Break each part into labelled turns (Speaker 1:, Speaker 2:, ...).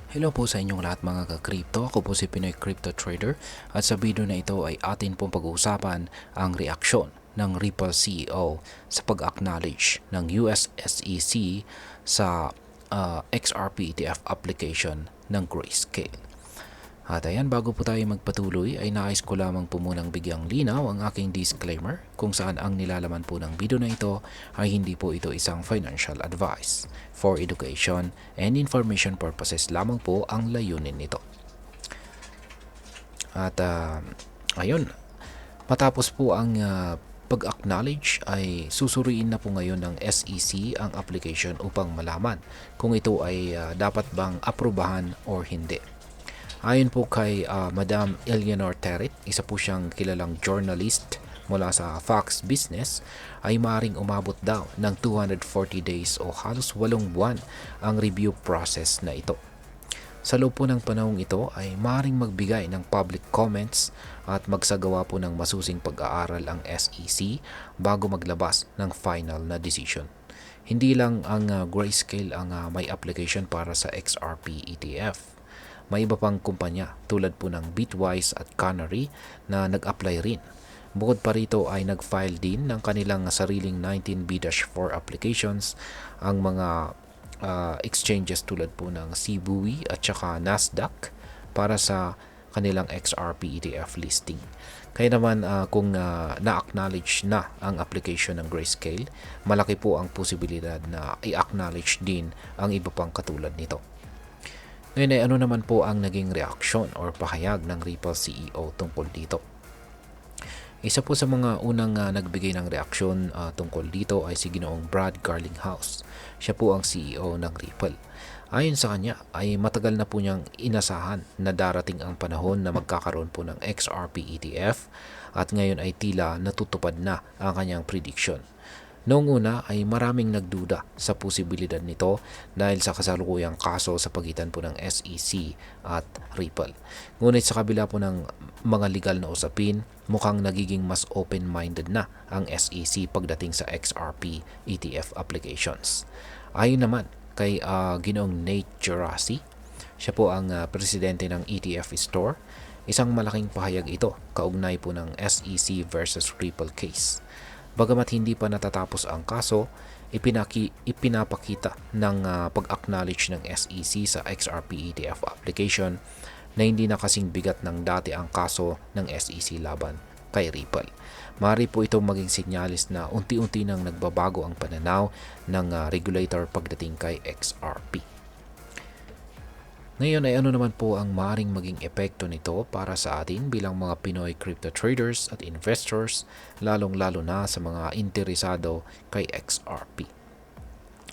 Speaker 1: Hello po sa inyong lahat mga ka-crypto. Ako po si Pinoy Crypto Trader at sa video na ito ay atin pong pag-uusapan ang reaksyon ng Ripple CEO sa pag-acknowledge ng US SEC sa XRP ETF application ng Grayscale. At ayan, bago po tayo magpatuloy ay nais ko lamang po munang bigyang linaw ang aking disclaimer kung saan ang nilalaman po ng video na ito ay hindi po ito isang financial advice. For education and information purposes lamang po ang layunin nito. At ayun, matapos po ang pag-acknowledge ay susuriin na po ngayon ng SEC ang application upang malaman kung ito ay dapat bang aprubahan or hindi. Ayon po kay Madam Eleanor Territ, isa po siyang kilalang journalist mula sa Fox Business, ay maaaring umabot daw ng 240 days o halos 8 buwan ang review process na ito. Sa loob po ng panahong ito ay maaaring magbigay ng public comments at magsagawa po ng masusing pag-aaral ang SEC bago maglabas ng final na decision. Hindi lang ang Grayscale ang may application para sa XRP ETF. May iba pang kumpanya tulad po ng Bitwise at Canary na nag-apply rin. Bukod pa rito ay nag-file din ng kanilang sariling 19B-4 applications ang mga exchanges tulad po ng Cboe at saka Nasdaq para sa kanilang XRP ETF listing. Kaya naman kung na-acknowledge na ang application ng Grayscale, malaki po ang posibilidad na i-acknowledge din ang iba pang katulad nito. Ngayon ay ano naman po ang naging reaksyon or pahayag ng Ripple CEO tungkol dito? Isa po sa mga unang nagbigay ng reaksyon tungkol dito ay si Ginoong Brad Garlinghouse. Siya po ang CEO ng Ripple. Ayon sa kanya ay matagal na po niyang inasahan na darating ang panahon na magkakaroon po ng XRP ETF at ngayon ay tila natutupad na ang kanyang prediction. Noong una ay maraming nagduda sa posibilidad nito dahil sa kasalukuyang kaso sa pagitan po ng SEC at Ripple. Ngunit sa kabila po ng mga legal na usapin, mukhang nagiging mas open-minded na ang SEC pagdating sa XRP ETF applications. Ayon naman kay Ginoong Nate Geraci, siya po ang presidente ng ETF Store, isang malaking pahayag ito kaugnay po ng SEC versus Ripple case. Bagamat hindi pa natatapos ang kaso, ipinapakita ng pag-acknowledge ng SEC sa XRP ETF application na hindi na kasing bigat ng dati ang kaso ng SEC laban kay Ripple. Maaari po ito maging sinyalis na unti-unti nang nagbabago ang pananaw ng regulator pagdating kay XRP. Ngayon ay ano naman po ang maaaring maging epekto nito para sa atin bilang mga Pinoy crypto traders at investors, lalong-lalo na sa mga interesado kay XRP.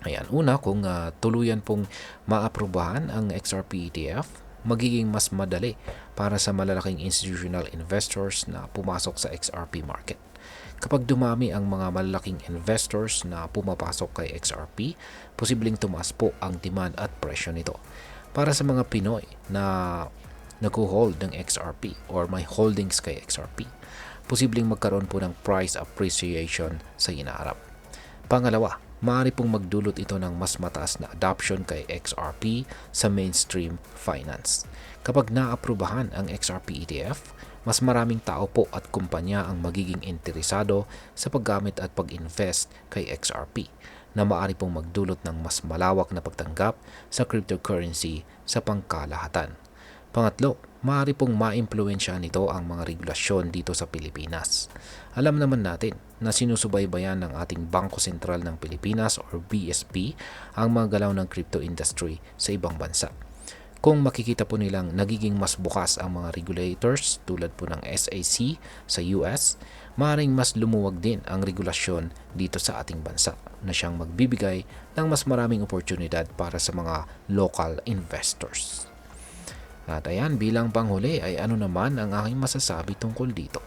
Speaker 1: Ayan, una, kung tuluyan pong maaprubahan ang XRP ETF, magiging mas madali para sa malalaking institutional investors na pumasok sa XRP market. Kapag dumami ang mga malalaking investors na pumapasok kay XRP, posibleng tumaas po ang demand at presyo nito. Para sa mga Pinoy na nag-hold ng XRP or may holdings kay XRP, posibleng magkaroon po ng price appreciation sa hinaharap. Pangalawa, maaari pong magdulot ito ng mas mataas na adoption kay XRP sa mainstream finance. Kapag naaprubahan ang XRP ETF, mas maraming tao po at kumpanya ang magiging interesado sa paggamit at pag-invest kay XRP na maaari pong magdulot ng mas malawak na pagtanggap sa cryptocurrency sa pangkalahatan. Pangatlo, maaari pong maimpluwensya nito ang mga regulasyon dito sa Pilipinas. Alam naman natin na sinusubaybayan ng ating Bangko Sentral ng Pilipinas or BSP ang mga galaw ng crypto industry sa ibang bansa. Kung makikita po nilang nagiging mas bukas ang mga regulators tulad po ng SEC sa US, maaaring mas lumuwag din ang regulasyon dito sa ating bansa na siyang magbibigay ng mas maraming oportunidad para sa mga local investors. At ayan, bilang panghuli ay ano naman ang aking masasabi tungkol dito.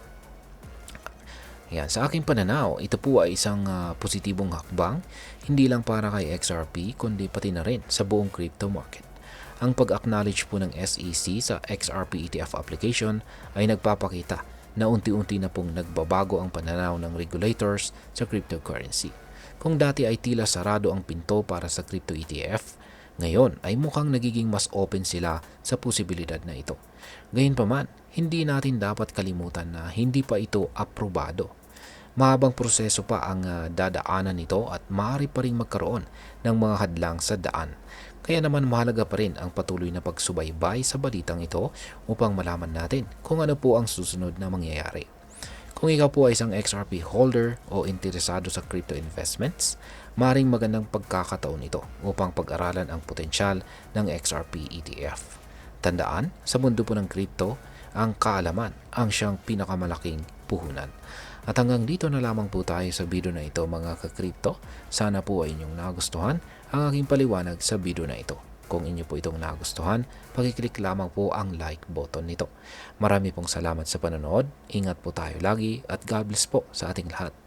Speaker 1: Ayan, sa aking pananaw, ito po ay isang positibong hakbang, hindi lang para kay XRP kundi pati na rin sa buong crypto market. Ang pag-acknowledge po ng SEC sa XRP ETF application ay nagpapakita na unti-unti na pong nagbabago ang pananaw ng regulators sa cryptocurrency. Kung dati ay tila sarado ang pinto para sa crypto ETF, Ngayon ay mukhang nagiging mas open sila sa posibilidad na ito. Gayunpaman, hindi natin dapat kalimutan na hindi pa ito aprobado. Mahabang proseso pa ang dadaanan nito at maaari pa rin magkaroon ng mga hadlang sa daan. Kaya naman mahalaga pa rin ang patuloy na pagsubaybay sa balitang ito upang malaman natin kung ano po ang susunod na mangyayari. Kung ikaw po ay isang XRP holder o interesado sa crypto investments, maring magandang pagkakataon ito upang pag-aralan ang potensyal ng XRP ETF. Tandaan, sa mundo po ng crypto, ang kaalaman ang siyang pinakamalaking puhunan. At hanggang dito na lamang po tayo sa video na ito mga ka-crypto. Sana po ay inyong nagustuhan ang aking paliwanag sa video na ito. Kung inyo po itong nagustuhan, pakiclick lamang po ang like button nito. Marami pong salamat sa panonood. Ingat po tayo lagi at God bless po sa ating lahat.